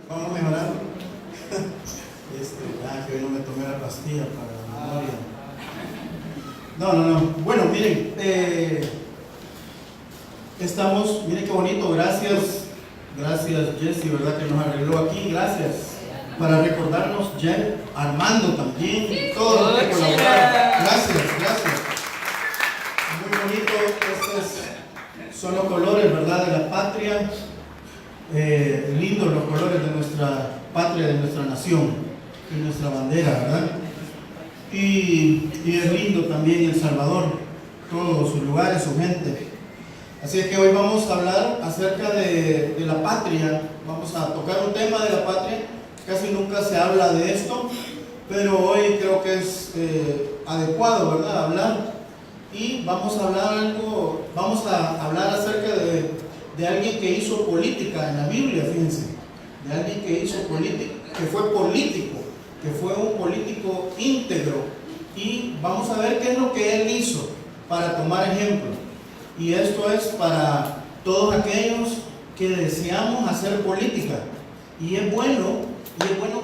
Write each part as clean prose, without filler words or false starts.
Vamos mejorando. Que hoy no me tomé la pastilla para la memoria. No. Bueno, miren, miren qué bonito, gracias Jessy, ¿verdad? Que nos arregló aquí, gracias. Para recordarnos, Armando también, todos los que colaboraron. Gracias. Muy bonito, estos son los colores, ¿verdad? De la patria. Lindos los colores de nuestra patria, de nuestra nación y nuestra bandera, ¿verdad? Y es lindo también El Salvador, todos sus lugares, su gente. Así es que hoy vamos a hablar acerca de la patria. Vamos a tocar un tema de la patria. Casi nunca se habla de esto, pero hoy creo que es adecuado, ¿verdad? Hablar. Y vamos a hablar acerca de alguien que hizo política en la Biblia, fíjense. De alguien que hizo política, que fue político, que fue un político íntegro. Y vamos a ver qué es lo que él hizo para tomar ejemplo. Y esto es para todos aquellos que deseamos hacer política. Y es bueno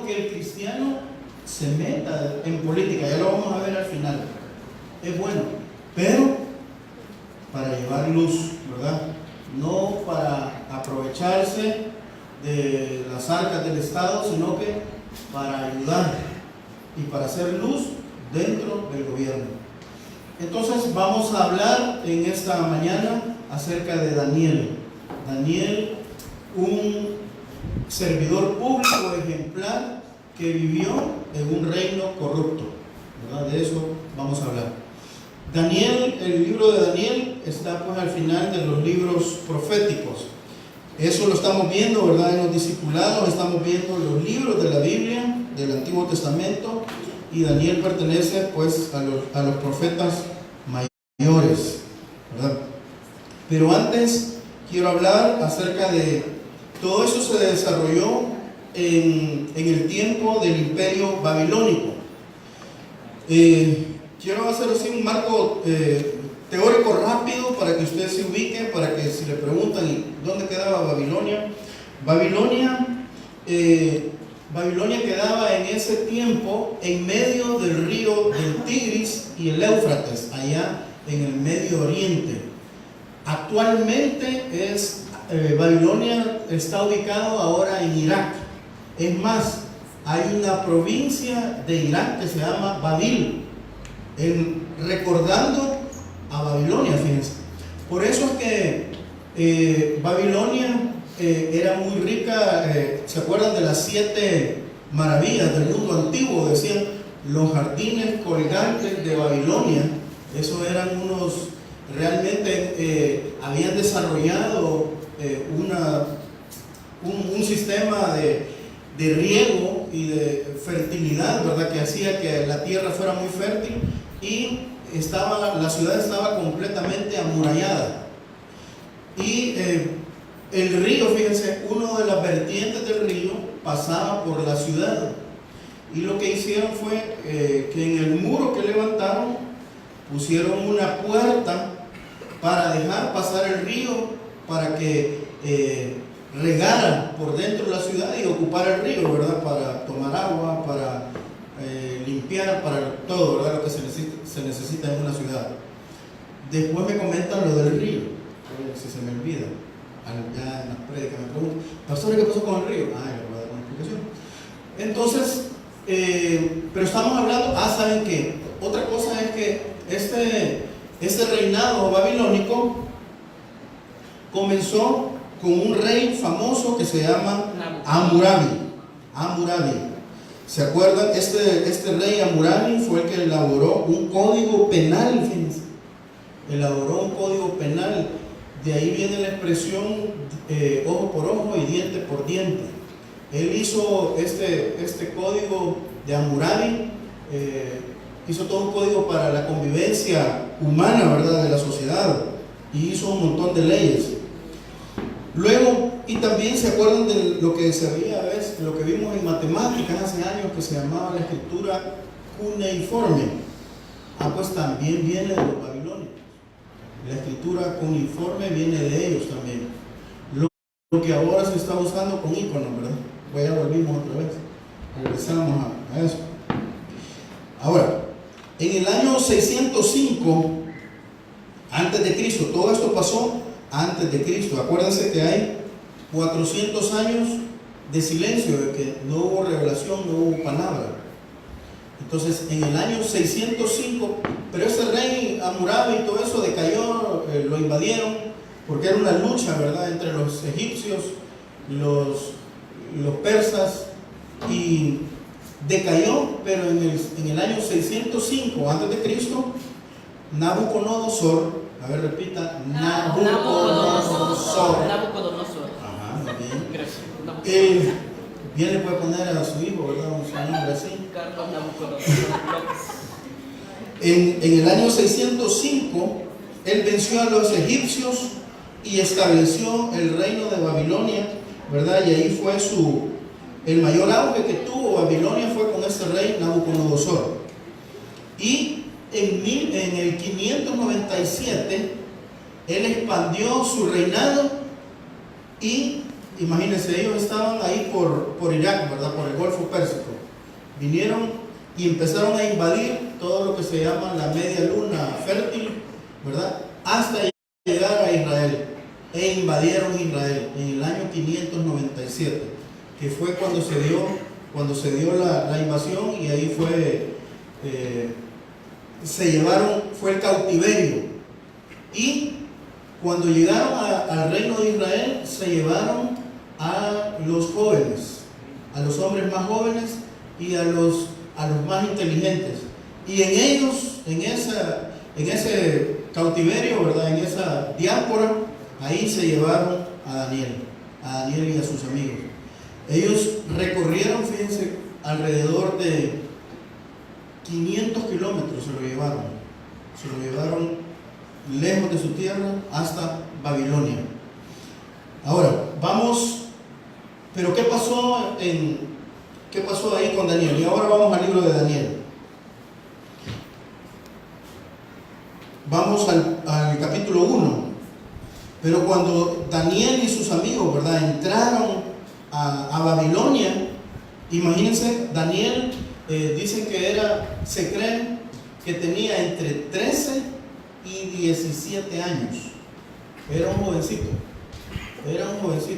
que el cristiano se meta en política. Ya lo vamos a ver al final. Es bueno, pero para llevar luz, ¿verdad? No para aprovecharse de las arcas del Estado, sino que para ayudar y para hacer luz dentro del gobierno. Entonces vamos a hablar en esta mañana acerca de Daniel. Daniel, un servidor público ejemplar que vivió en un reino corrupto, ¿verdad? De eso vamos a hablar. Daniel, el libro de Daniel está pues al final de los libros proféticos. Eso lo estamos viendo, ¿verdad? En los discipulados estamos viendo los libros de la Biblia, del Antiguo Testamento, y Daniel pertenece pues a los profetas mayores, ¿verdad? Pero antes quiero hablar acerca de todo eso. Se desarrolló en el tiempo del Imperio Babilónico. Quiero hacer así un marco teórico rápido para que usted se ubique, para que si le preguntan ¿dónde quedaba Babilonia? Babilonia quedaba en ese tiempo en medio del río del Tigris y el Éufrates, allá en el Medio Oriente. Actualmente Babilonia está ubicado ahora en Irak. Es más, hay una provincia de Irak que se llama Babil, recordando a Babilonia, fíjense. Por eso es que Babilonia era muy rica. ¿Se acuerdan de las 7 maravillas del mundo antiguo? Decían los jardines colgantes de Babilonia. Esos eran realmente habían desarrollado un sistema de riego y de fertilidad, ¿verdad? Que hacía que la tierra fuera muy fértil, y la ciudad estaba completamente amurallada. Y el río, fíjense, una de las vertientes del río pasaba por la ciudad. Y lo que hicieron fue que en el muro que levantaron pusieron una puerta para dejar pasar el río, para que regara por dentro de la ciudad y ocupara el río, ¿verdad? Para tomar agua, para limpiar, para todo, ¿verdad? Lo que se necesita en una ciudad. Después me comentan lo del río, si se me olvida. Ya en las prédicas me preguntan, pastor, ¿qué pasó con el río? Le voy a dar una explicación. Entonces, pero estamos hablando, ¿saben qué? Otra cosa es que este reinado babilónico comenzó con un rey famoso que se llama Hammurabi. ¿Se acuerdan? Este rey Hammurabi fue el que elaboró un código penal, fíjense. Elaboró un código penal. De ahí viene la expresión ojo por ojo y diente por diente. Él hizo este código de Hammurabi, hizo todo un código para la convivencia humana, ¿verdad? De la sociedad, y hizo un montón de leyes. Luego, y también se acuerdan de lo que lo que vimos en matemáticas hace años, que se llamaba la escritura cuneiforme. Pues también viene de los babilonios. La escritura cuneiforme viene de ellos también. Lo que ahora se está usando con iconos, ¿verdad? pues ya volvimos otra vez, regresamos a eso. Ahora, en el año 605 antes de Cristo, todo esto pasó antes de Cristo. Acuérdense que hay 400 años de silencio, de que no hubo revelación, no hubo palabra. Entonces, en el año 605, pero ese rey Hammurabi y todo eso decayó, lo invadieron, porque era una lucha, ¿verdad?, entre los egipcios, los persas, y decayó. Pero en el año 605 antes de Cristo, Nabucodonosor, a ver, repita, Nabucodonosor. Ajá, muy bien. Gracias. Bien le puede poner a su hijo, ¿verdad?, un nombre así. Carlos Nabucodonosor. En el año 605, él venció a los egipcios y estableció el reino de Babilonia, ¿verdad? Y ahí fue el mayor auge que tuvo Babilonia fue con este rey Nabucodonosor. Y en el 597, él expandió su reinado y, imagínense, ellos estaban ahí por Irak, ¿verdad?, por el Golfo Pérsico. Vinieron y empezaron a invadir todo lo que se llama la media luna fértil, ¿verdad?, hasta llegar a Israel. E invadieron Israel en el año 597, que fue cuando se dio la invasión, y ahí fue el cautiverio. Y cuando llegaron al reino de Israel, se llevaron a los jóvenes, a los hombres más jóvenes y a los más inteligentes. Y en ellos, en ese cautiverio, ¿verdad?, en esa diáspora, ahí se llevaron a Daniel y a sus amigos. Ellos recorrieron, fíjense, alrededor de 500 kilómetros se lo llevaron lejos de su tierra hasta Babilonia. Ahora, vamos, pero ¿qué pasó ahí con Daniel? Y ahora vamos al libro de Daniel. Vamos al capítulo 1. Pero cuando Daniel y sus amigos, ¿verdad?, entraron a Babilonia, imagínense, Daniel dicen que se cree que tenía entre 13 y 17 años. Era un jovencito,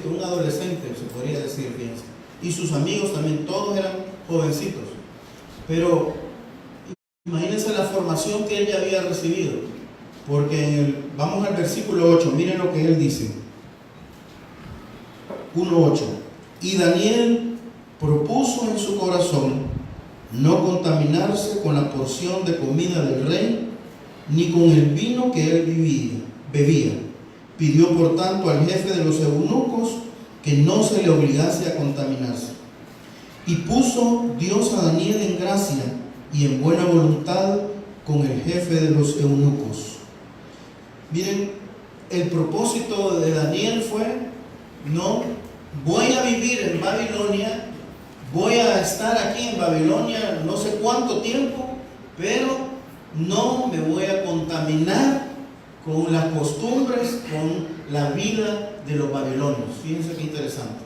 un adolescente, se podría decir, fíjense. Y sus amigos también, todos eran jovencitos. Pero imagínense la formación que él ya había recibido. Porque vamos al versículo 8, miren lo que él dice. 1:8. Y Daniel propuso en su corazón no contaminarse con la porción de comida del rey, ni con el vino que él bebía. Pidió por tanto al jefe de los eunucos que no se le obligase a contaminarse. Y puso Dios a Daniel en gracia y en buena voluntad con el jefe de los eunucos. Miren, el propósito de Daniel fue: no voy a vivir en Babilonia, voy a estar aquí en Babilonia no sé cuánto tiempo, pero no me voy a contaminar con las costumbres, con la vida de los babilonios. Fíjense qué interesante.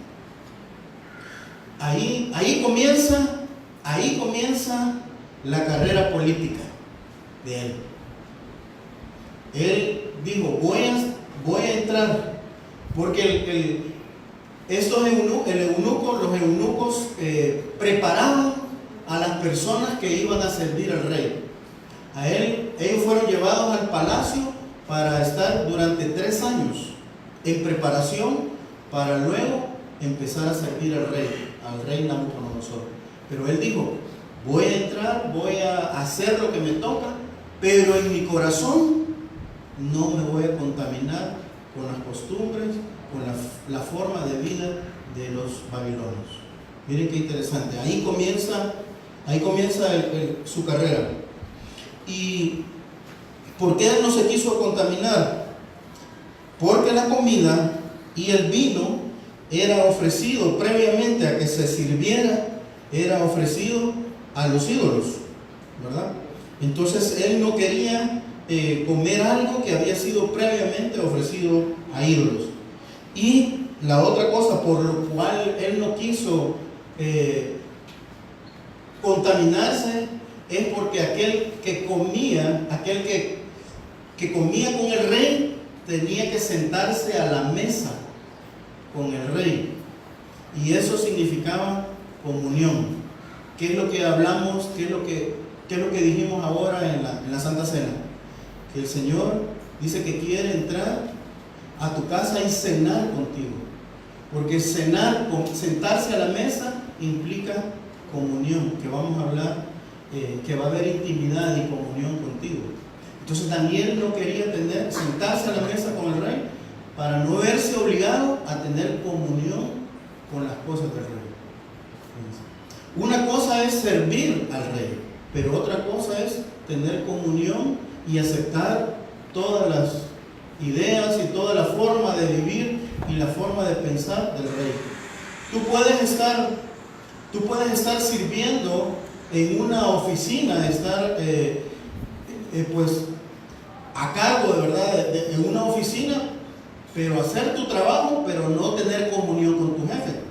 Ahí comienza la carrera política de él. Él dijo: voy a entrar, porque los eunucos preparaban a las personas que iban a servir al rey. Ellos fueron llevados al palacio para estar durante 3 años en preparación para luego empezar a servir al rey Nabucodonosor. Pero él dijo: voy a entrar, voy a hacer lo que me toca, pero en mi corazón no me voy a contaminar con las costumbres, con la forma de vida de los babilonios. Miren qué interesante. Ahí comienza su carrera. ¿Y por qué él no se quiso contaminar? Porque la comida y el vino era ofrecido previamente a que se sirviera, era ofrecido a los ídolos, ¿verdad? Entonces él no quería comer algo que había sido previamente ofrecido a ídolos. Y la otra cosa por lo cual él no quiso contaminarse es porque aquel que comía con el rey, tenía que sentarse a la mesa con el rey. Y eso significaba comunión. ¿Qué es lo que hablamos? ¿Qué es lo que dijimos ahora en la Santa Cena? Que el Señor dice que quiere entrar a tu casa y cenar contigo. Porque sentarse a la mesa implica comunión, que vamos a hablar, que va a haber intimidad y comunión contigo. Entonces Daniel no quería sentarse a la mesa con el rey para no verse obligado a tener comunión con las cosas del rey. Una cosa es servir al rey, pero otra cosa es tener comunión y aceptar todas las ideas y toda la forma de vivir y la forma de pensar del rey. Tú puedes estar sirviendo en una oficina, estar pues a cargo de verdad en una oficina, pero hacer tu trabajo, pero no tener comunión con tu jefe.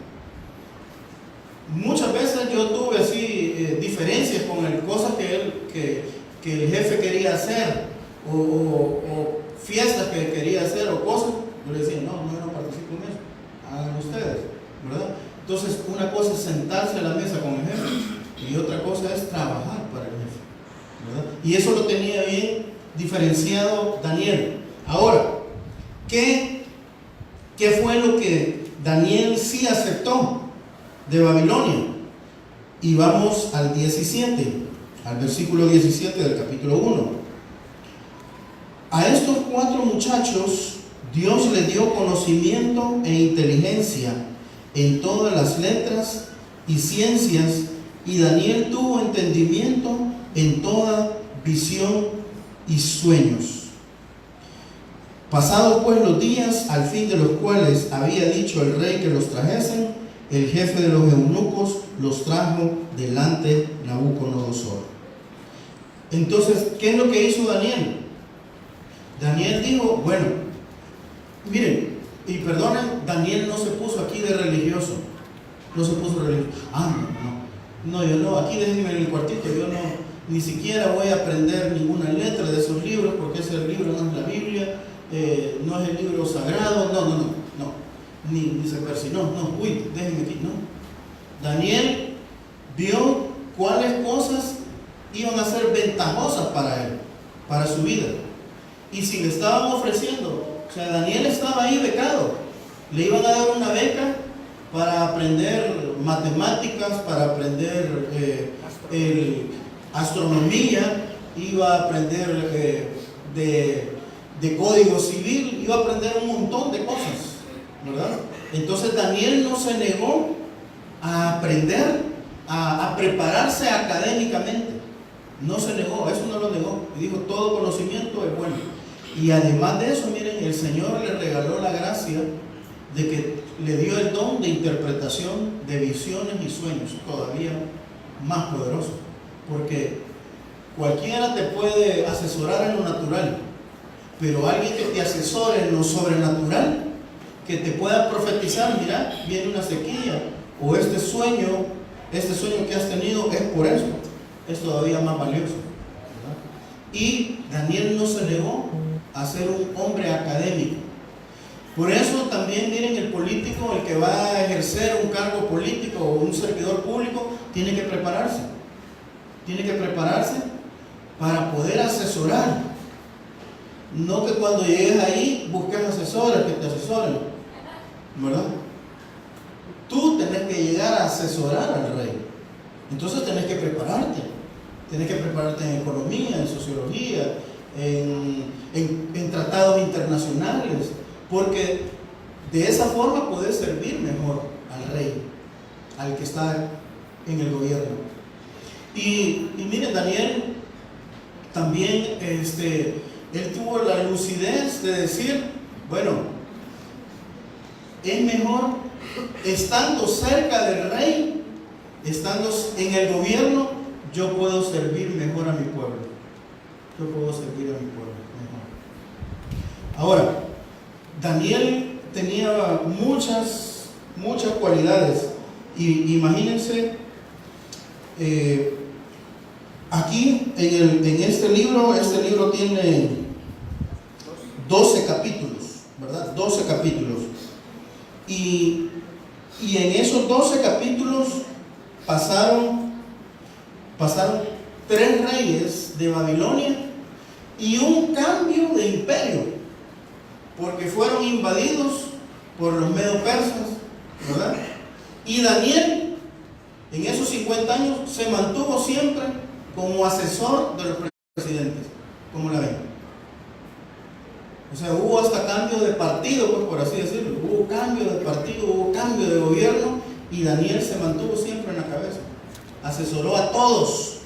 Muchas veces yo tuve así diferencias con cosas que el jefe quería hacer o fiestas que quería hacer o cosas. Yo le decía, no participo en eso, hagan ustedes, ¿verdad? Entonces una cosa es sentarse a la mesa con el jefe y otra cosa es trabajar para el jefe, ¿verdad? Y eso lo tenía bien diferenciado Daniel. Ahora, ¿qué fue lo que Daniel sí aceptó de Babilonia? Y vamos al 17, al versículo 17 del capítulo 1. A estos 4 muchachos Dios les dio conocimiento e inteligencia en todas las letras y ciencias, y Daniel tuvo entendimiento en toda visión y sueños. Pasados pues los días, al fin de los cuales había dicho el rey que los trajesen, el jefe de los eunucos los trajo delante de Nabucodonosor. Entonces, ¿qué es lo que hizo Daniel? Daniel dijo, bueno, miren, y perdonen, Daniel no se puso aquí de religioso. No se puso religioso. No, yo no, aquí déjenme en el cuartito, yo no, ni siquiera voy a aprender ninguna letra de esos libros, porque ese libro no es la Biblia, no es el libro sagrado, no. Ni se persinó, déjenme aquí, no. Daniel vio cuáles cosas iban a ser ventajosas para él, para su vida. Y si le estaban ofreciendo, o sea, Daniel estaba ahí becado, le iban a dar una beca para aprender matemáticas, para aprender astronomía, iba a aprender de código civil, iba a aprender un montón de cosas, ¿verdad? Entonces Daniel no se negó a aprender, a prepararse académicamente. No se negó, eso no lo negó. Y dijo, todo conocimiento es bueno. Y además de eso, miren, el Señor le regaló la gracia de que le dio el don de interpretación de visiones y sueños, todavía más poderoso. Porque cualquiera te puede asesorar en lo natural, pero alguien que te asesore en lo sobrenatural, que te pueda profetizar, mira, viene una sequía, o este sueño que has tenido es por eso, es todavía más valioso, ¿verdad? Y Daniel no se negó a ser un hombre académico. Por eso también, miren, el político, el que va a ejercer un cargo político o un servidor público, tiene que prepararse para poder asesorar. No que cuando llegues ahí busques asesores que te asesoren, ¿verdad? Tú tenés que llegar a asesorar al rey. Entonces tenés que prepararte en economía, en sociología, en tratados internacionales, porque de esa forma podés servir mejor al rey, al que está en el gobierno. Y miren, Daniel también él tuvo la lucidez de decir, bueno, es mejor estando cerca del rey, estando en el gobierno, yo puedo servir mejor a mi pueblo. Yo puedo servir a mi pueblo mejor. Ahora, Daniel tenía muchas cualidades. Y imagínense, aquí en este libro tiene 12 capítulos, ¿verdad? 12 capítulos. Y en esos 12 capítulos pasaron 3 reyes de Babilonia y un cambio de imperio, porque fueron invadidos por los medo-persas, ¿verdad? Y Daniel, en esos 50 años, se mantuvo siempre como asesor de los presidentes. ¿Cómo la ven? O sea, hubo hasta cambio de partido, pues, por así decirlo. Hubo cambio de partido, hubo cambio de gobierno, y Daniel se mantuvo siempre en la cabeza. Asesoró a todos.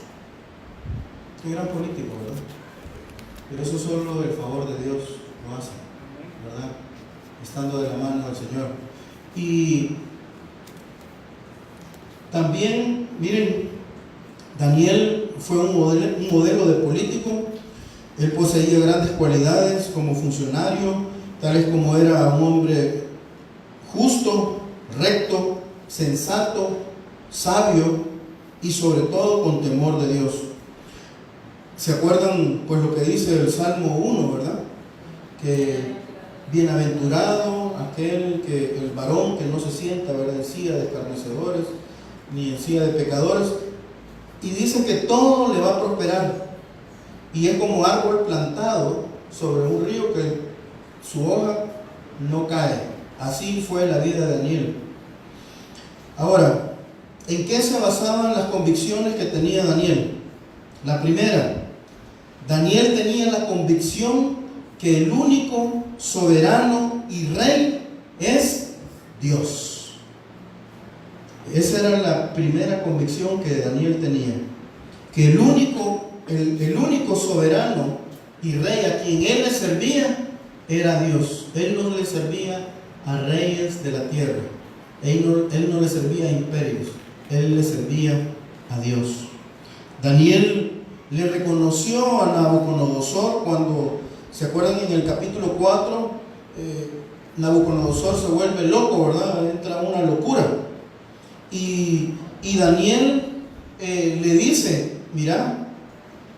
Qué gran político, ¿verdad? Pero eso solo el favor de Dios lo hace, ¿verdad? Estando de la mano del Señor. Y también, miren, Daniel fue un modelo de político. Él poseía grandes cualidades como funcionario, tales como era un hombre justo, recto, sensato, sabio y sobre todo con temor de Dios. ¿Se acuerdan pues lo que dice el Salmo 1, verdad? Que bienaventurado el varón que no se sienta, ¿verdad?, en silla de escarnecedores ni en silla de pecadores, y dice que todo le va a prosperar, y es como árbol plantado sobre un río que su hoja no cae. Así fue la vida de Daniel. Ahora, ¿en qué se basaban las convicciones que tenía Daniel? La primera, Daniel tenía la convicción que el único soberano y rey es Dios. Esa era la primera convicción que Daniel tenía, que el único soberano y rey a quien él le servía era Dios. Él no le servía a reyes de la tierra, él no le servía a imperios, él le servía a Dios. Daniel le reconoció a Nabucodonosor cuando, ¿se acuerdan? En el capítulo 4, Nabucodonosor se vuelve loco, ¿verdad? Entra una locura. Y Daniel le dice, mira,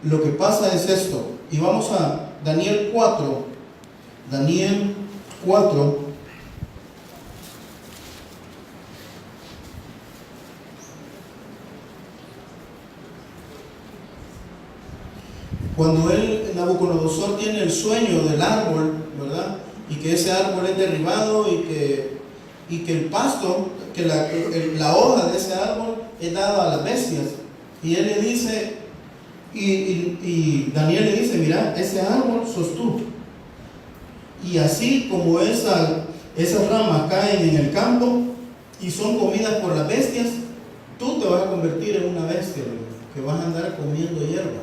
lo que pasa es esto. Y vamos a Daniel 4. Daniel 4. Cuando Nabucodonosor tiene el sueño del árbol, ¿verdad? Y que ese árbol es derribado y que el pasto, que la hoja de ese árbol es dada a las bestias. Y él le dice, y Daniel le dice, mira, ese árbol sos tú. Y así como esas ramas caen en el campo y son comidas por las bestias, tú te vas a convertir en una bestia, que vas a andar comiendo hierba.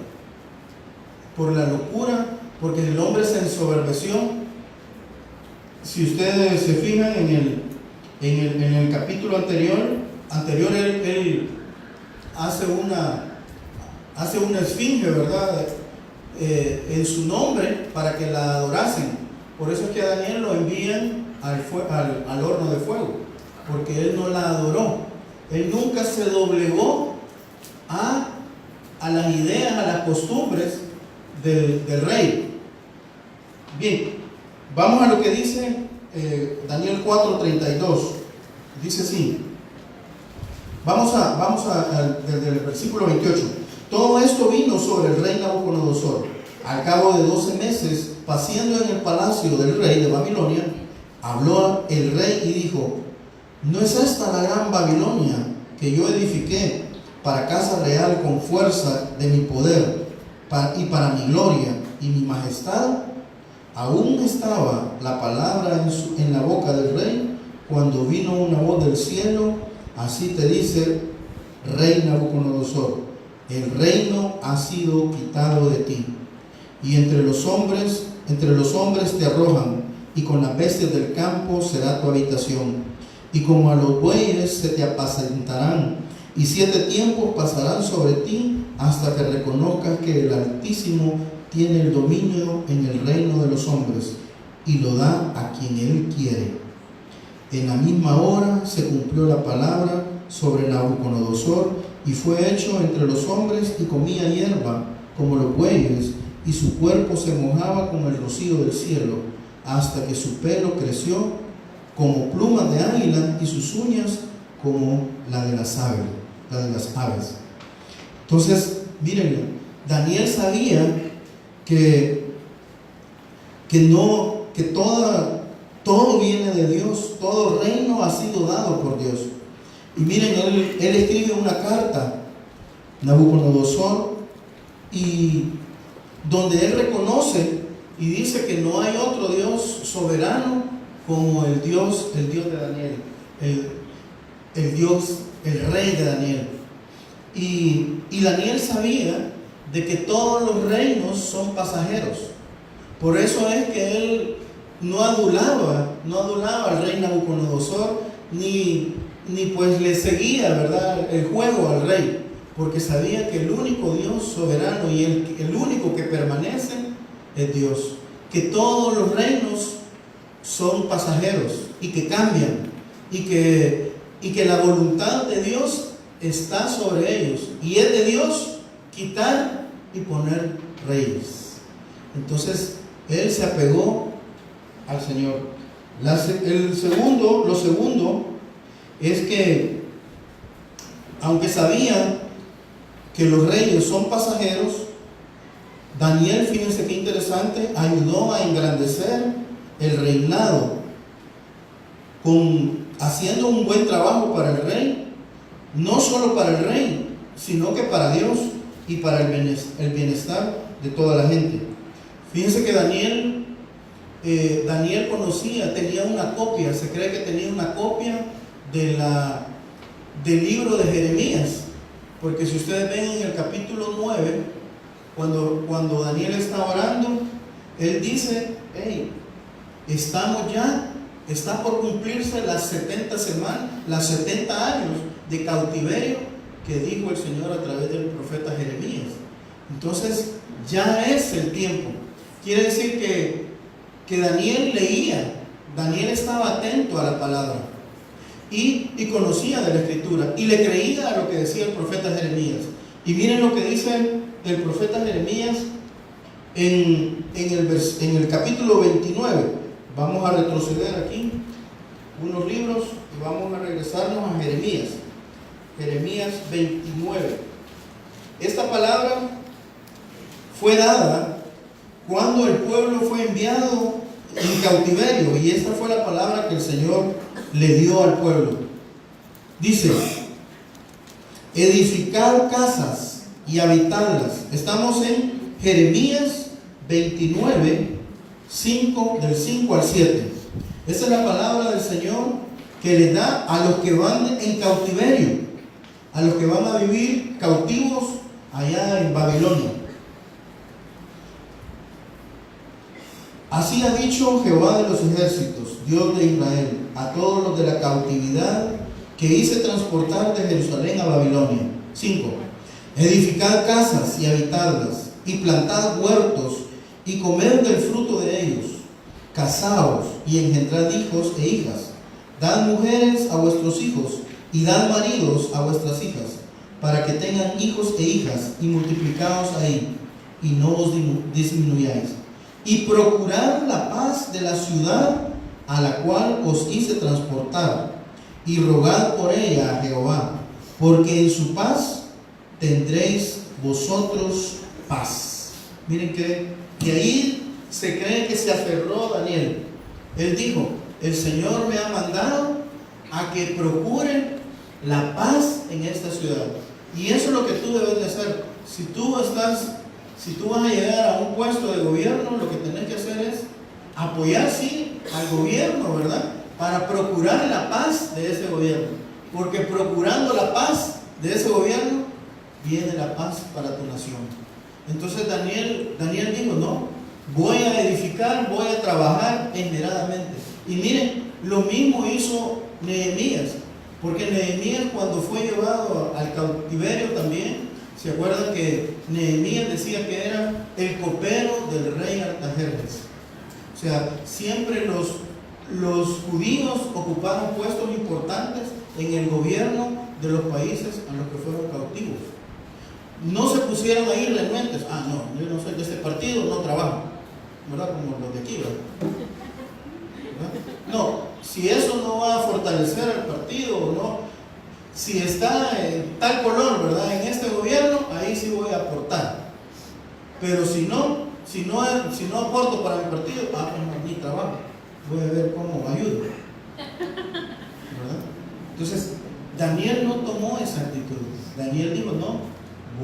Por la locura, porque el hombre se ensoberbeció. Si ustedes se fijan en el capítulo anterior él hace una esfinge, ¿verdad?, en su nombre para que la adorasen. Por eso es que a Daniel lo envían al horno de fuego, porque él no la adoró. Él nunca se doblegó a las ideas, a las costumbres del rey. Bien, vamos a lo que dice Daniel 4:32. Dice así. Vamos desde el versículo 28. Todo esto vino sobre el rey Nabucodonosor. Al cabo de 12 meses, paseando en el palacio del rey de Babilonia, habló el rey y dijo: ¿no es esta la gran Babilonia que yo edifiqué para casa real con fuerza de mi poder y para mi gloria y mi majestad? Aún estaba la palabra en la boca del rey cuando vino una voz del cielo: así te dice, rey Nabucodonosor, el reino ha sido quitado de ti, y entre los hombres te arrojan, y con las bestias del campo será tu habitación, y como a los bueyes se te apacentarán, y 7 tiempos pasarán sobre ti hasta que reconozcas que el Altísimo tiene el dominio en el reino de los hombres y lo da a quien él quiere. En la misma hora se cumplió la palabra sobre Nabucodonosor, y fue hecho entre los hombres, y comía hierba como los bueyes, y su cuerpo se mojaba con el rocío del cielo, hasta que su pelo creció como plumas de águila, y sus uñas como la de las aves. Entonces, miren, Daniel sabía que todo viene de Dios, todo reino ha sido dado por Dios. Y miren, él escribe una carta, Nabucodonosor, y donde él reconoce y dice que no hay otro Dios soberano como el Dios de Daniel, el rey de Daniel. Y Daniel sabía de que todos los reinos son pasajeros. Por eso es que él no adulaba al rey Nabucodonosor, ni pues le seguía, ¿verdad?, el juego al rey, porque sabía que el único Dios soberano y el único que permanece es Dios, que todos los reinos son pasajeros y que cambian, y que la voluntad de Dios está sobre ellos, y es de Dios quitar y poner reyes. Entonces él se apegó al Señor. Lo segundo es que, aunque sabía que los reyes son pasajeros, Daniel, fíjense qué interesante, ayudó a engrandecer el reinado, haciendo un buen trabajo para el rey, no solo para el rey, sino que para Dios y para el bienestar de toda la gente. Fíjense que Daniel conocía, tenía una copia, se cree que tenía una copia del libro de Jeremías, porque si ustedes ven en el capítulo 9, cuando Daniel está orando, él dice: hey, está por cumplirse las 70 años de cautiverio que dijo el Señor a través del profeta Jeremías. Entonces ya es el tiempo. Quiere decir que Daniel leía, Daniel estaba atento a la palabra y conocía de la escritura y le creía a lo que decía el profeta Jeremías. Y miren lo que dice el profeta Jeremías en el capítulo 29. Vamos a retroceder aquí unos libros y vamos a regresarnos a Jeremías 29. Esta palabra fue dada cuando el pueblo fue enviado en cautiverio, y esta fue la palabra que el Señor le dio al pueblo. Dice: edificar casas y habitarlas. Estamos en Jeremías 29, del 5 al 7. Esa es la palabra del Señor que le da a los que van en cautiverio, a los que van a vivir cautivos allá en Babilonia. Así ha dicho Jehová de los ejércitos, Dios de Israel, a todos los de la cautividad que hice transportar de Jerusalén a Babilonia. 5. Edificad casas y habitadlas, y plantad huertos, y comed del fruto de ellos. Casaos y engendrad hijos e hijas. Dad mujeres a vuestros hijos, y dad maridos a vuestras hijas, para que tengan hijos e hijas, y multiplicaos ahí, y no os disminuyáis. Y procurad la paz de la ciudad a la cual os hice transportar, y rogad por ella a Jehová, porque en su paz tendréis vosotros paz. Miren que ahí se cree que se aferró Daniel. Él dijo: el Señor me ha mandado a que procure la paz en esta ciudad. Y eso es lo que tú debes de hacer. Si tú vas a llegar a un puesto de gobierno, lo que tenés que hacer es apoyar, sí, al gobierno, ¿verdad?, para procurar la paz de ese gobierno. Porque procurando la paz de ese gobierno, viene la paz para tu nación. Entonces Daniel dijo: no, voy a edificar, voy a trabajar esmeradamente. Y miren, lo mismo hizo Nehemías, porque Nehemías, cuando fue llevado al cautiverio también, ¿se acuerdan que Nehemías decía que era el copero del rey Artajerjes? O sea, siempre los judíos ocuparon puestos importantes en el gobierno de los países a los que fueron cautivos. No se pusieron ahí realmente, no, yo no soy de este partido, no trabajo, ¿verdad? Como los de aquí, ¿verdad? No, si eso no va a fortalecer al partido o no, si está en tal color, ¿verdad? En este gobierno, ahí sí voy a aportar. Pero si no aporto para mi partido, pues no, ni trabajo. Voy a ver cómo ayudo, ¿verdad? Entonces, Daniel no tomó esa actitud. Daniel dijo, no,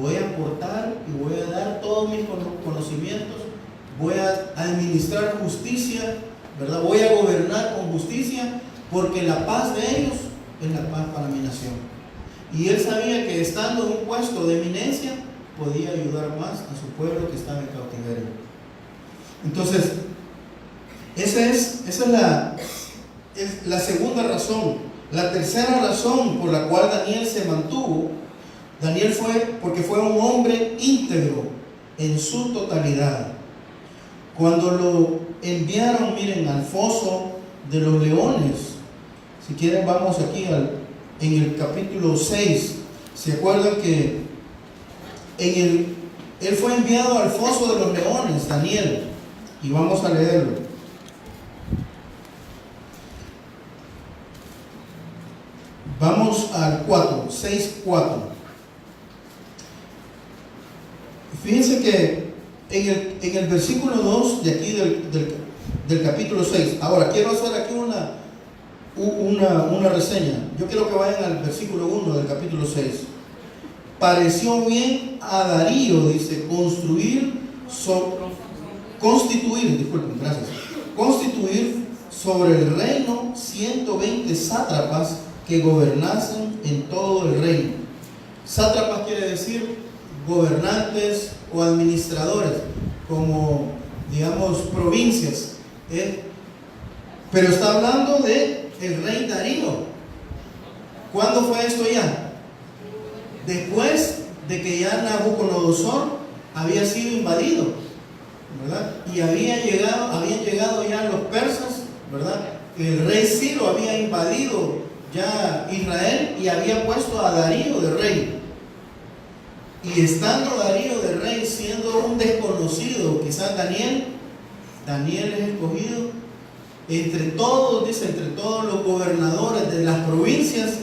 voy a aportar y voy a dar todos mis conocimientos, voy a administrar justicia, ¿verdad? Voy a gobernar con justicia, porque la paz de ellos es la paz para mi nación. Y él sabía que estando en un puesto de eminencia, podía ayudar más a su pueblo que estaba en cautiverio. Entonces, esa es la segunda razón. La tercera razón por la cual Daniel se mantuvo, Daniel fue porque fue un hombre íntegro en su totalidad. Cuando lo enviaron, miren, al foso de los leones, si quieren vamos aquí en el capítulo 6, ¿se acuerdan que él fue enviado al foso de los leones, Daniel? Y vamos a leerlo. Vamos al 6:4. Fíjense que en el versículo 2 de aquí del capítulo 6, ahora quiero hacer aquí una reseña. Yo quiero que vayan al versículo 1 del capítulo 6. Pareció bien a Darío, dice, constituir sobre el reino 120 sátrapas que gobernasen en todo el reino. Sátrapas quiere decir gobernantes o administradores, como digamos provincias, pero está hablando de el rey Darío. ¿Cuándo fue esto ya? Después de que ya Nabucodonosor había sido invadido, ¿verdad? Y habían llegado ya los persas, ¿verdad? El rey Ciro había invadido ya Israel y había puesto a Darío de rey. Y estando Darío de rey, siendo un desconocido, quizás Daniel es escogido entre todos los gobernadores de las provincias.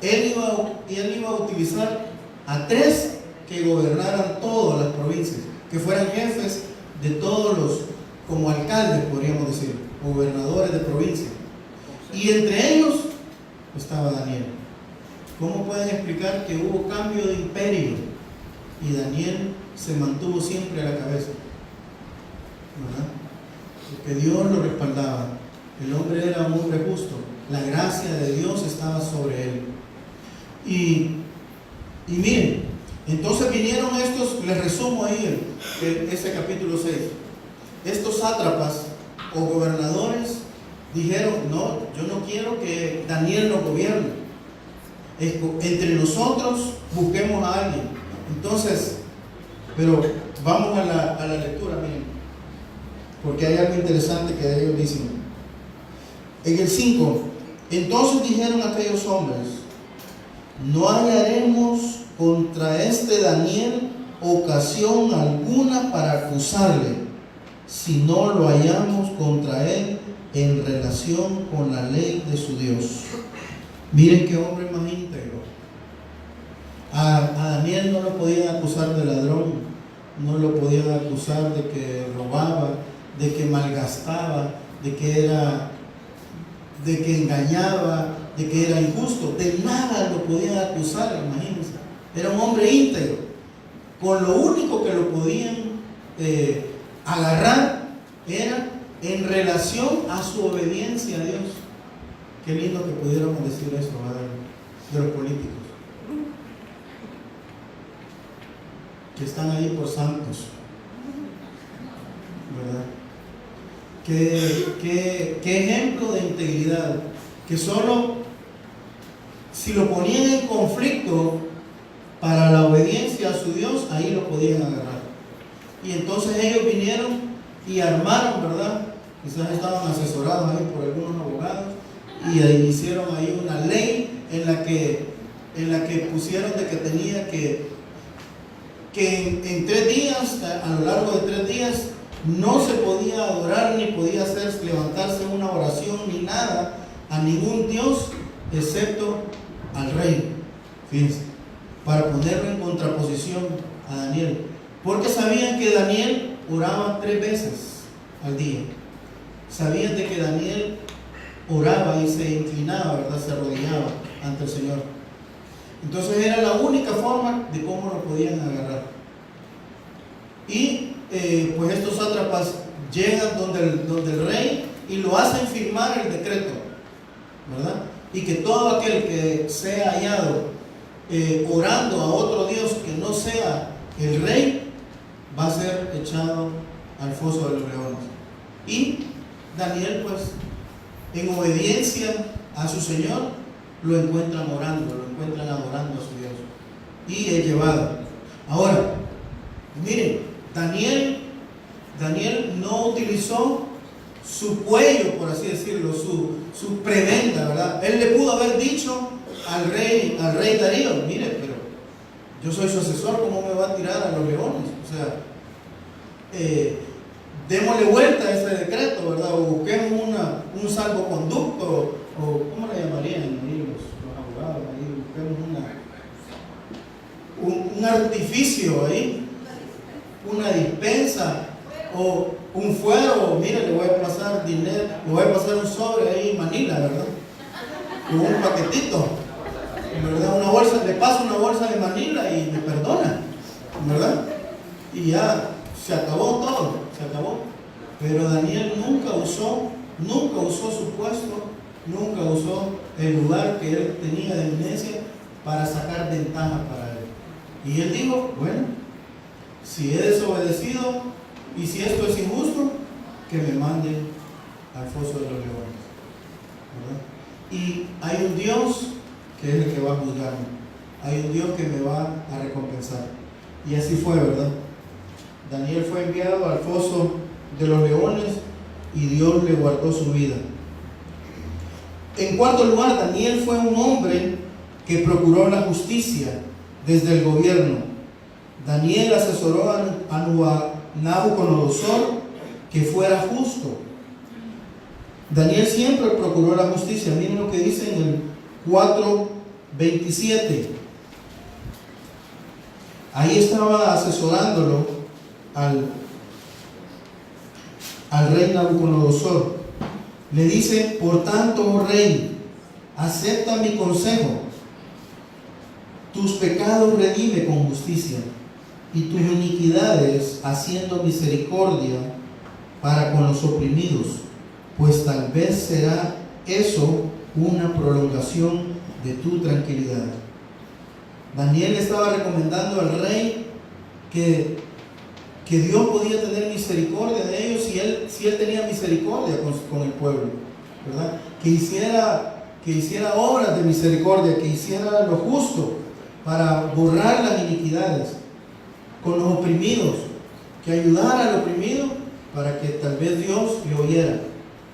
Él iba a utilizar a 3 que gobernaran todas las provincias, que fueran jefes de todos como alcaldes, podríamos decir, gobernadores de provincia. Y entre ellos estaba Daniel. ¿Cómo pueden explicar que hubo cambio de imperio y Daniel se mantuvo siempre a la cabeza? ¿Verdad? Porque Dios lo respaldaba. El hombre era un hombre justo. La gracia de Dios estaba sobre él. Y miren, entonces vinieron estos, les resumo ahí ese capítulo 6. Estos sátrapas o gobernadores dijeron, no, yo no quiero que Daniel nos gobierne. Entre nosotros busquemos a alguien. Entonces, pero vamos a la lectura, miren, porque hay algo interesante que ellos dicen. En el 5, entonces dijeron aquellos hombres, no hallaremos contra este Daniel ocasión alguna para acusarle, si no lo hallamos contra él en relación con la ley de su Dios. Miren qué hombre más íntegro. A Daniel no lo podían acusar de ladrón, no lo podían acusar de que robaba, de que malgastaba, de que engañaba, de que era injusto. De nada lo podían acusar, imagínense. Era un hombre íntegro. Con lo único que lo podían agarrar era en relación a su obediencia a Dios. Qué lindo que pudiéramos decir eso, ¿verdad? De los políticos que están ahí por santos, ¿verdad? Qué ejemplo de integridad, que solo si lo ponían en conflicto para la obediencia a su Dios, ahí lo podían agarrar. Y entonces ellos vinieron y armaron, ¿verdad?, quizás estaban asesorados ahí por algunos abogados y ahí hicieron ahí una ley en la que pusieron de que tenía que en 3 días, a lo largo de 3 días, no se podía adorar ni podía levantarse una oración ni nada a ningún Dios excepto al rey. Fíjense, para ponerlo en contraposición a Daniel, porque sabían que Daniel oraba 3 veces al día. Sabían de que Daniel oraba y se inclinaba, ¿verdad? Se arrodillaba ante el Señor. Entonces era la única forma de cómo lo podían agarrar. Y pues estos sátrapas llegan donde el rey y lo hacen firmar el decreto, ¿verdad? Y que todo aquel que sea hallado orando a otro Dios que no sea el rey va a ser echado al foso de los leones. Y Daniel, pues, en obediencia a su Señor, lo encuentran orando, lo encuentran adorando a su Dios y es llevado. Ahora, miren, Daniel no utilizó su cuello, por así decirlo, su prebenda, ¿verdad? Él le pudo haber dicho al rey Darío: mire, pero yo soy su asesor, ¿cómo me va a tirar a los leones? O sea, démosle vuelta a ese decreto, ¿verdad? O busquemos un salvoconducto, o ¿cómo le llamarían ahí los abogados? Ahí busquemos un artificio ahí, una dispensa, o un fuero. Mire, le voy a pasar dinero, le voy a pasar un sobre ahí en Manila, ¿verdad? O un paquetito, ¿verdad? Una bolsa, le paso una bolsa de Manila y me perdona, ¿verdad? Y ya se acabó todo, se acabó. Pero Daniel nunca usó su puesto, nunca usó el lugar que él tenía de eminencia para sacar ventaja para él. Y él dijo: bueno, si he desobedecido y si esto es injusto, que me manden al foso de los leones, ¿verdad? Y hay un Dios que es el que va a juzgarme, hay un Dios que me va a recompensar. Y así fue, ¿verdad? Daniel fue enviado al foso de los leones y Dios le guardó su vida. En cuarto lugar, Daniel fue un hombre que procuró la justicia desde el gobierno. Daniel asesoró a Nabucodonosor que fuera justo. Daniel siempre procuró la justicia. Miren lo que dice en el 4:27. Ahí estaba asesorándolo al rey Nabucodonosor. Le dice: por tanto, oh rey, acepta mi consejo. Tus pecados redime con justicia, y tus iniquidades haciendo misericordia para con los oprimidos, pues tal vez será eso una prolongación de tu tranquilidad. Daniel estaba recomendando al rey que Dios podía tener misericordia de ellos si él tenía misericordia con el pueblo, ¿verdad? Que hiciera obras de misericordia, que hiciera lo justo para borrar las iniquidades con los oprimidos, que ayudara al oprimido para que tal vez Dios le oyera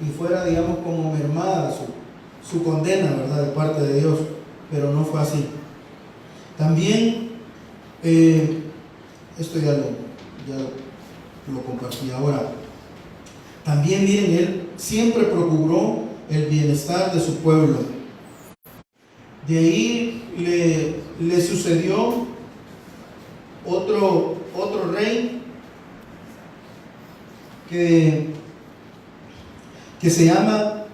y fuera, digamos, como mermada su condena, ¿verdad?, de parte de Dios. Pero no fue así. También esto ya lo compartí. Ahora, también miren, él siempre procuró el bienestar de su pueblo. De ahí le sucedió otro rey que se llama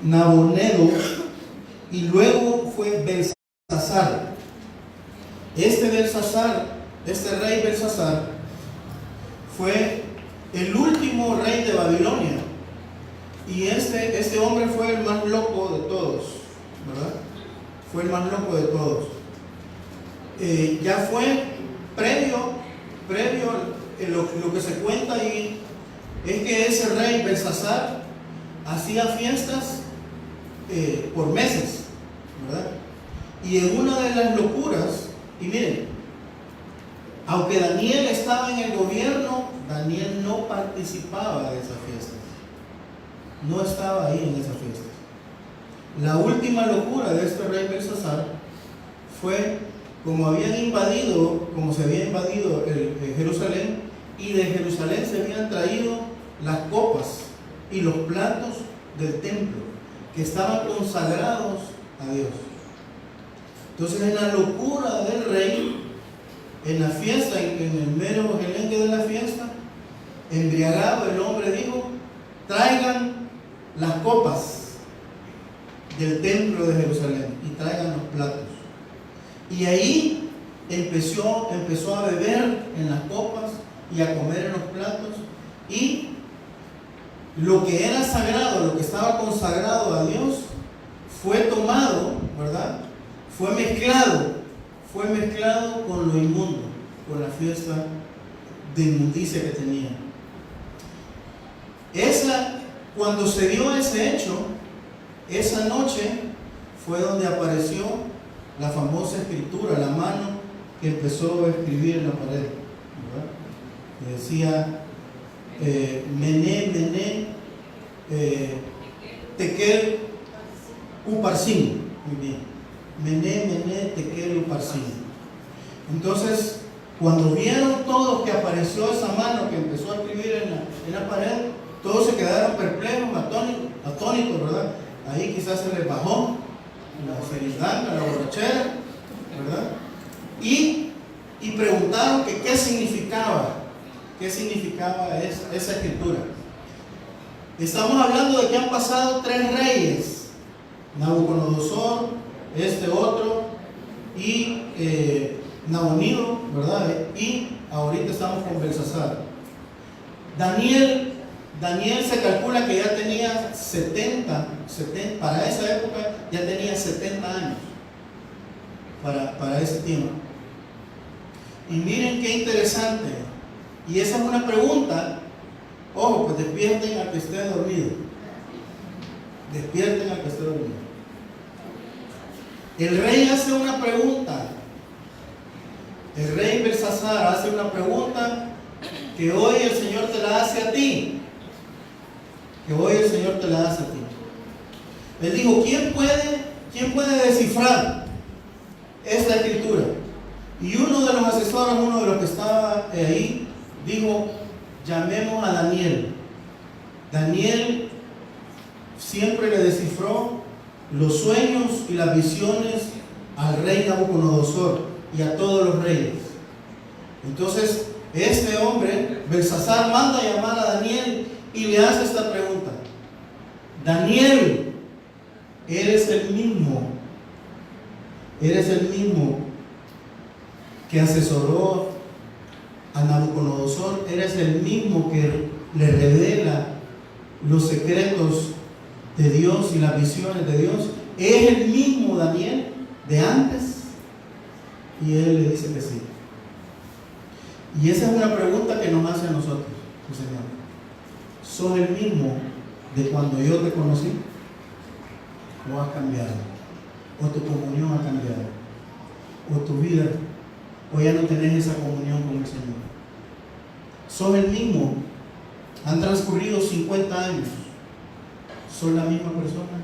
Nabonidus, y luego fue Belsasar. Este rey Belsasar fue el último rey de Babilonia, y este hombre fue el más loco de todos, ¿verdad? Fue el más loco de todos. Ya fue previo lo que se cuenta ahí es que ese rey Belsasar hacía fiestas por meses, ¿verdad? Y en una de las locuras, y miren, aunque Daniel estaba en el gobierno Daniel no participaba de esas fiestas. No estaba ahí en esas fiestas. La última locura de este rey Belsasar fue como se había invadido Jerusalén, y de Jerusalén se habían traído las copas y los platos del templo que estaban consagrados a Dios. Entonces, en la locura del rey, en la fiesta, en el mero gelengue de la fiesta, embriagado, el hombre dijo: traigan las copas del templo de Jerusalén y traigan los platos. Y ahí empezó a beber en las copas y a comer en los platos, y lo que era sagrado, lo que estaba consagrado a Dios, fue tomado, ¿verdad? Fue mezclado con lo inmundo, con la fiesta de inmundicia que tenía. Cuando se dio ese hecho, esa noche fue donde apareció la famosa escritura, la mano que empezó a escribir en la pared, ¿verdad? Que decía Mené, Mené, Tekel, Uparsin. Muy bien. Mené, Mené, Tekel, Uparsin. Entonces, cuando vieron todos que apareció esa mano que empezó a escribir en la pared, todos se quedaron perplejos, atónitos, ¿verdad? Ahí quizás se les bajó la felicidad, la borrachera, ¿verdad? Y preguntaron que qué significaba esa escritura. Estamos hablando de que han pasado 3 reyes: Nabucodonosor, este otro, y Nabonido, ¿verdad? Y ahorita estamos con Belsasar. Daniel se calcula que ya tenía 70, para esa época ya tenía 70 años, para ese tiempo. Y miren qué interesante, y esa es una pregunta. Ojo, pues despierten al que esté dormido. Despierten al que esté dormido. El rey hace una pregunta. El rey Belsasar hace una pregunta que hoy el Señor te la hace a ti. Él dijo: ¿quién puede descifrar esta escritura? Y uno de los asesores, uno de los que estaba ahí, dijo: llamemos a Daniel. Daniel siempre le descifró los sueños y las visiones al rey Nabucodonosor y a todos los reyes. Entonces, este hombre, Belsasar, manda a llamar a Daniel y le hace esta pregunta: Daniel, eres el mismo que asesoró a Nabucodonosor, eres el mismo que le revela los secretos de Dios y las visiones de Dios. ¿Es el mismo Daniel de antes? Y él le dice que sí. Y esa es una pregunta que nos hace a nosotros, el Señor. ¿Sos el mismo de cuando yo te conocí? ¿O has cambiado? ¿O tu comunión ha cambiado? ¿O tu vida? ¿O ya no tenés esa comunión con el Señor? ¿Sos el mismo? Han transcurrido 50 años. ¿Sos la misma persona?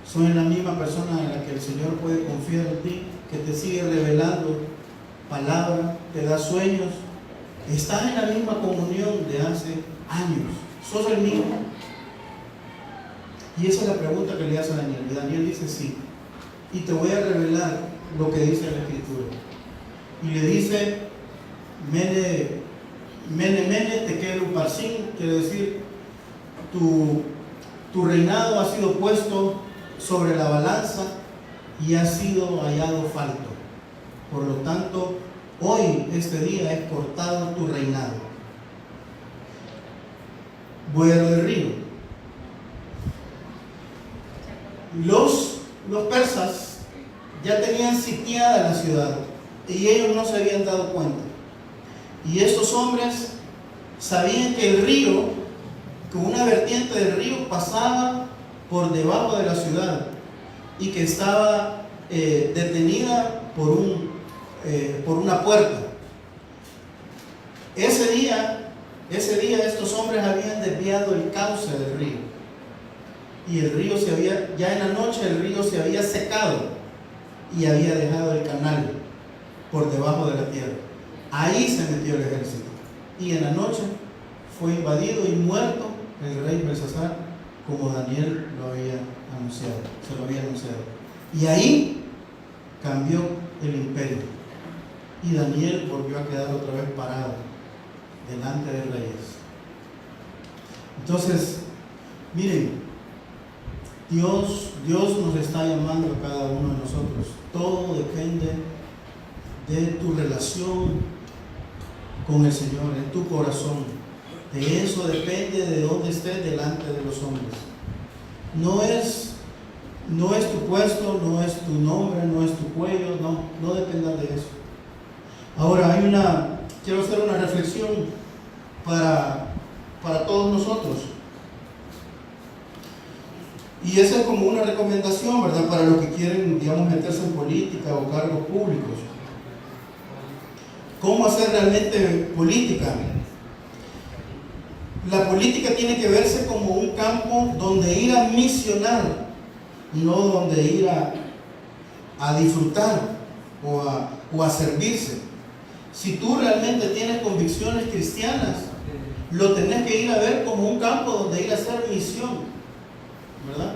¿Sos la misma persona en la que el Señor puede confiar en ti? Que te sigue revelando palabra, te da sueños. ¿Estás en la misma comunión de hace años? ¿Sos el mismo? Y esa es la pregunta que le hace a Daniel. Y Daniel dice sí. Y te voy a revelar lo que dice la Escritura. Y le dice: Mene, Tekel, Uparsin, quiere decir, tu reinado ha sido puesto sobre la balanza y ha sido hallado falto. Por lo tanto, hoy, este día, es cortado tu reinado. Voy a lo del río. Los persas ya tenían sitiada la ciudad y ellos no se habían dado cuenta. Y estos hombres sabían que el río, que una vertiente del río pasaba por debajo de la ciudad y que estaba detenida por una puerta. Ese día Ese día estos hombres habían desviado el cauce del río. Y el río ya en la noche el río se había secado y había dejado el canal por debajo de la tierra. Ahí se metió el ejército. Y en la noche fue invadido y muerto el rey Belsasar, como Daniel lo había anunciado, se lo había anunciado. Y ahí cambió el imperio. Y Daniel volvió a quedar otra vez parado delante de reyes. Entonces, miren, Dios nos está llamando a cada uno de nosotros. Todo depende de tu relación con el Señor, en tu corazón. De eso depende de dónde estés delante de los hombres. No es tu puesto, no es tu nombre, no es tu cuello, no dependas de eso. Ahora quiero hacer una reflexión para todos nosotros. Y esa es como una recomendación, ¿verdad? Para los que quieren, digamos, meterse en política o cargos públicos. ¿Cómo hacer realmente política? La política tiene que verse como un campo donde ir a misionar, no donde ir a disfrutar o a servirse. Si tú realmente tienes convicciones cristianas, lo tenés que ir a ver como un campo donde ir a hacer misión, ¿verdad?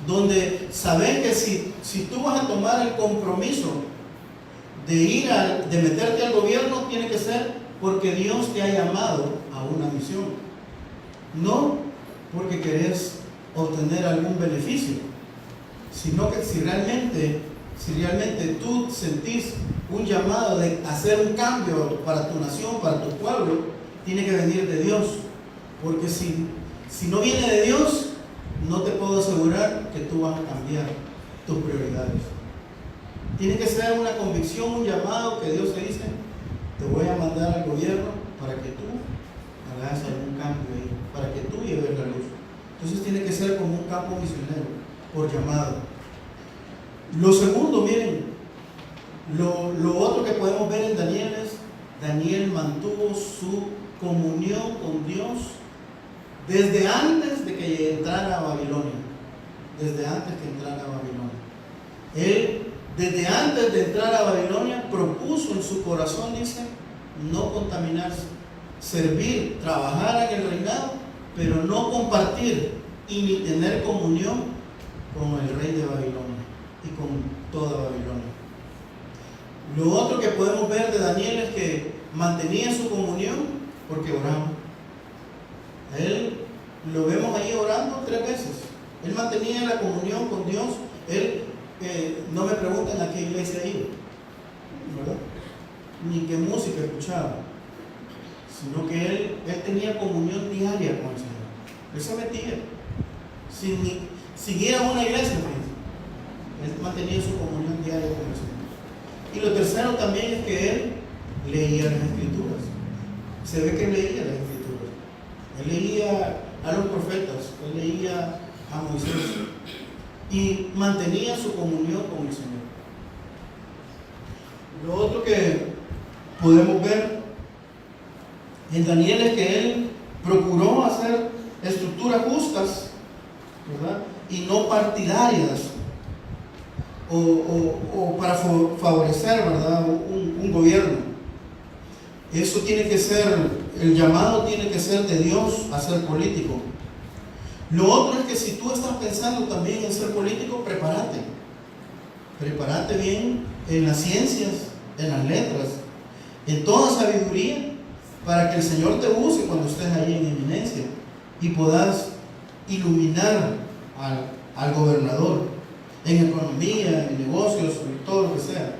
Donde sabes que si tú vas a tomar el compromiso de meterte al gobierno, tiene que ser porque Dios te ha llamado a una misión. No porque querés obtener algún beneficio, sino que si realmente tú sentís un llamado de hacer un cambio para tu nación, para tu pueblo, tiene que venir de Dios. Porque si no viene de Dios, no te puedo asegurar que tú vas a cambiar tus prioridades. Tiene que ser una convicción, un llamado que Dios te dice: te voy a mandar al gobierno para que tú hagas algún cambio ahí, para que tú lleves la luz. Entonces tiene que ser como un campo misionero, por llamado. Lo segundo, miren, lo otro que podemos ver en Daniel es: Daniel mantuvo su comunión con Dios desde antes de que entrara a Babilonia. Desde antes que entrara a Babilonia. Él, desde antes de entrar a Babilonia, propuso en su corazón, dice, no contaminarse, servir, trabajar en el reinado, pero no compartir y ni tener comunión con el rey de Babilonia y con toda Babilonia. Lo otro que podemos ver de Daniel es que mantenía su comunión porque oraba. Él lo vemos ahí orando 3 veces. Él mantenía la comunión con Dios. Él, no me preguntan a qué iglesia iba, ¿verdad? Ni qué música escuchaba, sino que él tenía comunión diaria con el Señor. Él se metía sin ir a una iglesia, él mantenía su comunión diaria con el Señor. Y lo tercero también es que él leía las Escrituras. Se ve que él leía las Escrituras. Él leía a los profetas, él leía a Moisés y mantenía su comunión con el Señor. Lo otro que podemos ver en Daniel es que él procuró hacer estructuras justas, ¿verdad? Y no partidarias o para favorecer, ¿verdad? un gobierno. Eso tiene que ser, el llamado tiene que ser de Dios a ser político. Lo otro es que si tú estás pensando también en ser político, prepárate. Prepárate bien en las ciencias, en las letras, en toda sabiduría, para que el Señor te use cuando estés ahí en eminencia y puedas iluminar al gobernador en economía, en negocios, en todo lo que sea.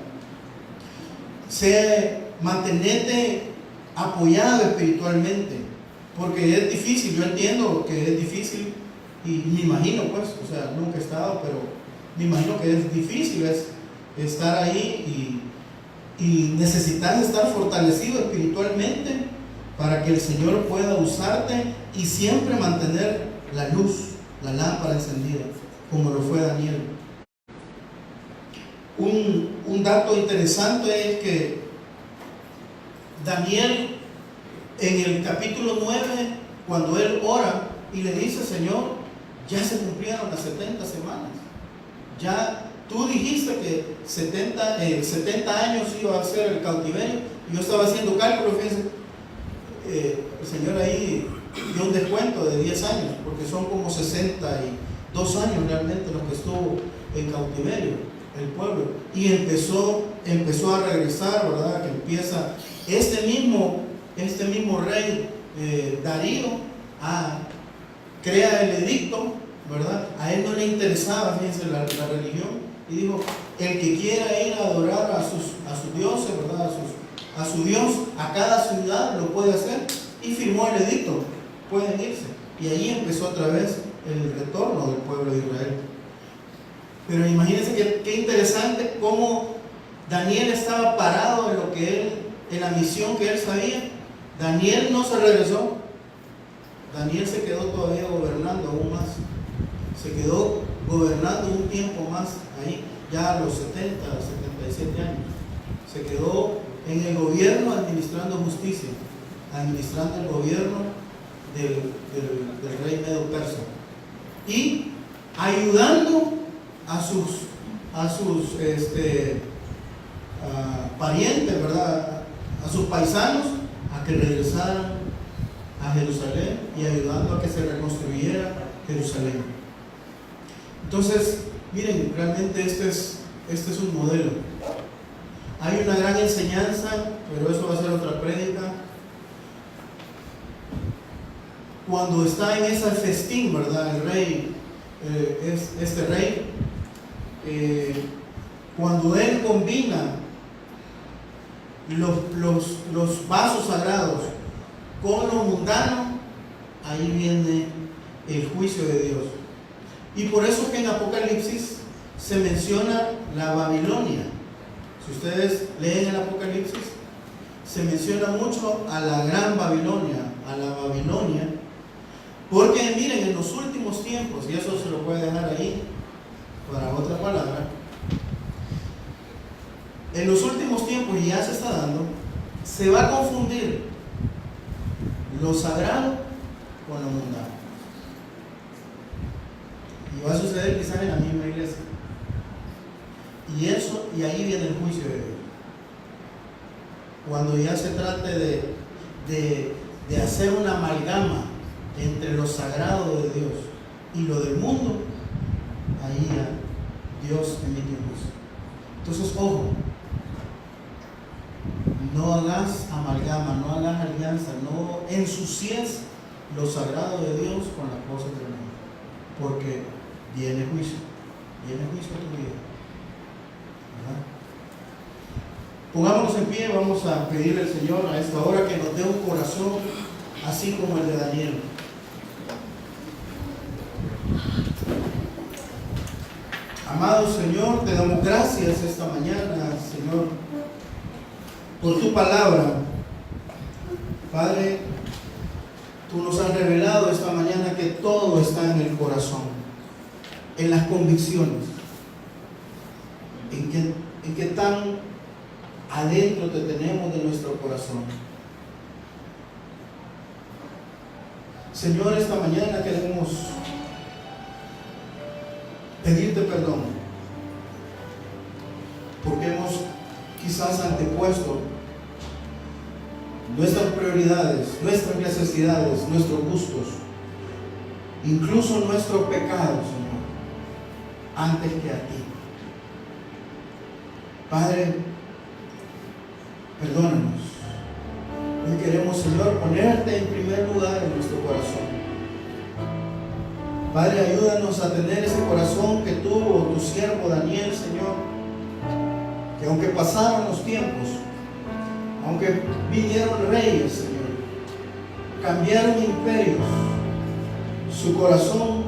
Mantenerte apoyado espiritualmente, porque es difícil. Yo entiendo que es difícil y me imagino, pues, o sea, nunca he estado, pero me imagino que es difícil estar ahí y necesitas estar fortalecido espiritualmente para que el Señor pueda usarte y siempre mantener la luz, la lámpara encendida, como lo fue Daniel. Un dato interesante es que Daniel en el capítulo 9, cuando él ora y le dice: Señor, ya se cumplieron las 70 semanas. Ya tú dijiste que 70 años iba a ser el cautiverio. Yo estaba haciendo cálculos, fíjense, el Señor ahí dio un descuento de 10 años, porque son como 62 años realmente los que estuvo en cautiverio el pueblo. Y empezó a regresar, ¿verdad? Que empieza este mismo rey Darío crea el edicto, ¿verdad? A él no le interesaba, fíjense, la religión, y dijo: el que quiera ir a adorar a sus dioses, ¿verdad? A su Dios, a cada ciudad lo puede hacer, y firmó el edicto: pueden irse. Y ahí empezó otra vez el retorno del pueblo de Israel. Pero imagínense qué interesante cómo Daniel estaba parado en la misión que él sabía. Daniel no se regresó. Daniel se quedó todavía gobernando aún más. Se quedó gobernando un tiempo más ahí, ya a los 70, 77 años. Se quedó en el gobierno administrando justicia, administrando el gobierno del rey Medo Persa y ayudando a sus parientes, ¿verdad? A sus paisanos a que regresaran a Jerusalén y ayudando a que se reconstruyera Jerusalén. Entonces, miren, realmente este es un modelo. Hay una gran enseñanza, pero eso va a ser otra prédica. Cuando está en ese festín, ¿verdad? El rey, este rey, cuando él combina los vasos sagrados con lo mundano, ahí viene el juicio de Dios. Y por eso es que en Apocalipsis se menciona la Babilonia. Si ustedes leen el Apocalipsis, se menciona mucho a la gran Babilonia, a la Babilonia, porque miren, en los últimos tiempos, y eso se lo puede dejar ahí para otra palabra, en los últimos tiempos, y ya se está dando, se va a confundir lo sagrado con lo mundano. Y va a suceder quizás en la misma iglesia. Y ahí viene el juicio de Dios. Cuando ya se trate de hacer una amalgama entre lo sagrado de Dios y lo del mundo, ahí ya Dios emite un juicio. Entonces, ojo, no hagas amalgama, no hagas alianza, no ensucies lo sagrado de Dios con las cosas del mundo, porque viene juicio a tu vida. ¿Verdad? Pongámonos en pie, vamos a pedirle al Señor a esta hora que nos dé un corazón así como el de Daniel. Amado Señor, te damos gracias esta mañana, Señor, por tu palabra. Padre, tú nos has revelado esta mañana que todo está en el corazón, en las convicciones, en que tan adentro te tenemos de nuestro corazón. Señor, esta mañana queremos pedirte perdón porque hemos quizás antepuesto nuestras prioridades, nuestras necesidades, nuestros gustos, incluso nuestros pecados, Señor, antes que a ti. Padre, perdónanos. Hoy queremos, Señor, ponerte en primer lugar en nuestro corazón. Padre, ayúdanos a tener ese corazón que tuvo tu siervo Daniel, Señor, que aunque pasaron los tiempos, aunque vinieron reyes, Señor, cambiaron imperios, su corazón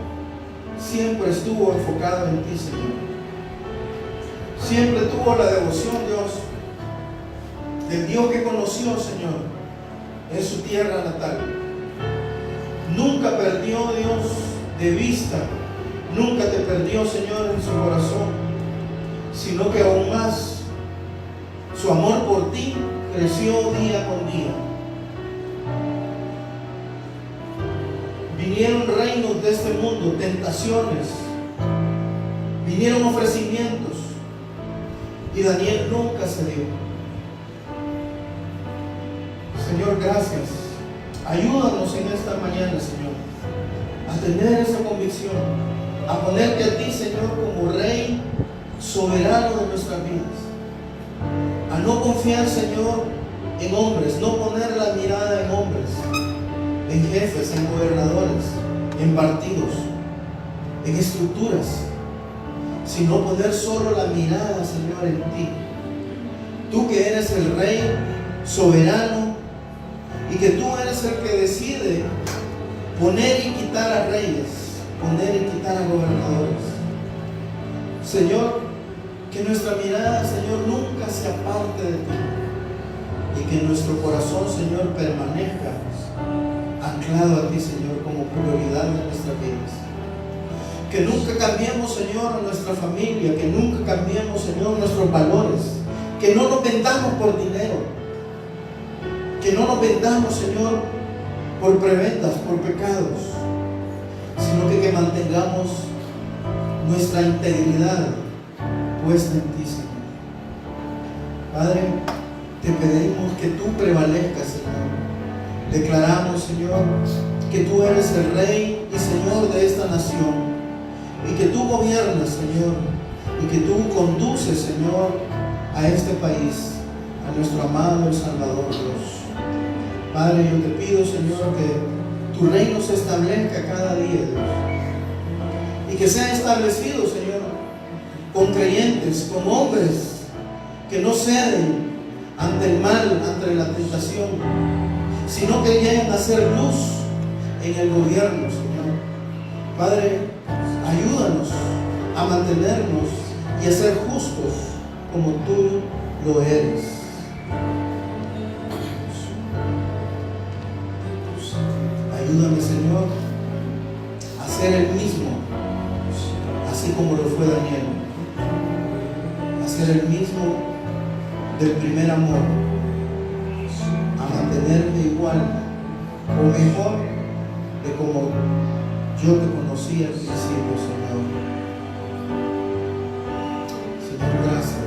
siempre estuvo enfocado en ti, Señor. Siempre tuvo la devoción, Dios, del Dios que conoció, Señor, en su tierra natal. Nunca perdió, Dios, de vista, nunca te perdió, Señor, en su corazón, sino que aún más su amor por ti creció día con día. vinieron reinos de este mundo, tentaciones, vinieron ofrecimientos, y Daniel nunca se dio. Señor, gracias. Ayúdanos en esta mañana, Señor, a tener esa convicción, a ponerte a ti, Señor, como Rey soberano de nuestras vidas, a no confiar, Señor, en hombres, no poner la mirada en hombres, en jefes, en gobernadores, en partidos, en estructuras, sino poner solo la mirada, Señor, en ti. Tú que eres el Rey soberano y que tú eres el que decide poner y quitar a reyes, poner y quitar a gobernadores. Señor, que nuestra mirada, Señor, nunca se aparte de ti, y que nuestro corazón, Señor, permanezca anclado a ti, Señor, como prioridad de nuestras vidas. Que nunca cambiemos, Señor, a nuestra familia, que nunca cambiemos, Señor, nuestros valores, que no nos vendamos por dinero, que no nos vendamos, Señor, por prebendas, por pecados, sino que mantengamos nuestra integridad puesta en ti, Señor. Padre, te pedimos que tú prevalezcas, Señor. Declaramos, Señor, que tú eres el Rey y Señor de esta nación, y que tú gobiernas, Señor, y que tú conduces, Señor, a este país, a nuestro amado y Salvador Dios. Padre, yo te pido, Señor, que tu reino se establezca cada día, Dios, y que sea establecido, Señor, con creyentes, con hombres que no ceden ante el mal, ante la tentación, sino que lleguen a ser luz en el gobierno, Señor. Padre, ayúdanos a mantenernos y a ser justos como tú lo eres. Ayúdame, Señor, a ser el mismo, así como lo fue Daniel, a ser el mismo del primer amor, a mantenerme igual o mejor de como yo te conocí al principio, Señor. Señor, gracias.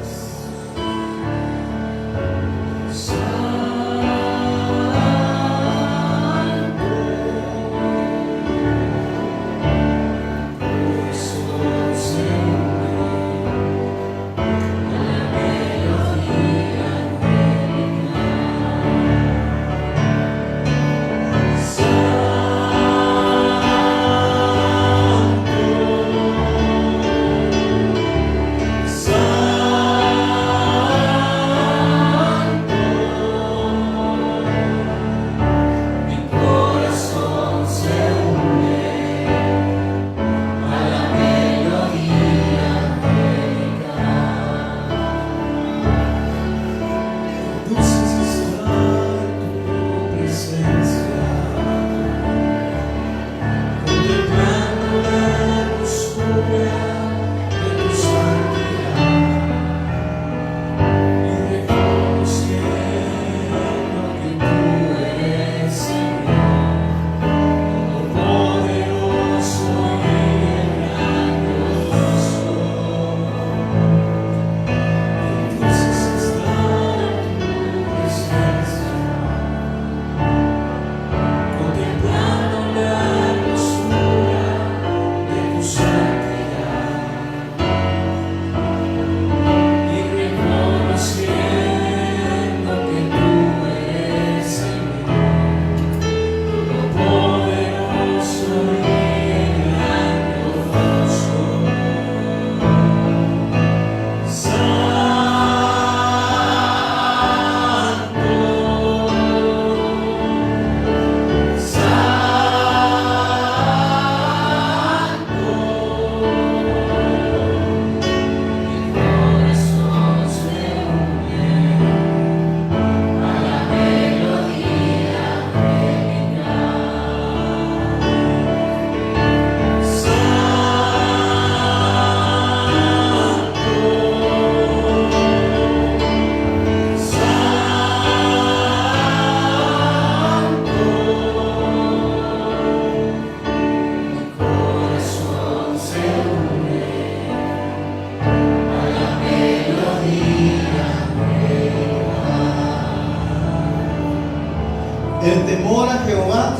El temor a Jehová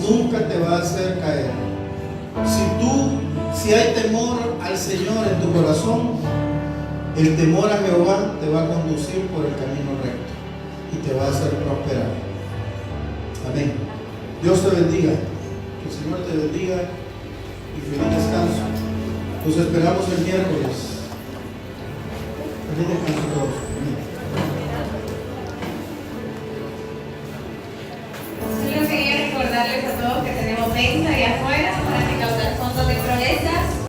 nunca te va a hacer caer. Si hay temor al Señor en tu corazón, el temor a Jehová te va a conducir por el camino recto y te va a hacer prosperar. Amén. Dios te bendiga. Que el Señor te bendiga y feliz descanso. Los esperamos el miércoles. Feliz descanso a todos.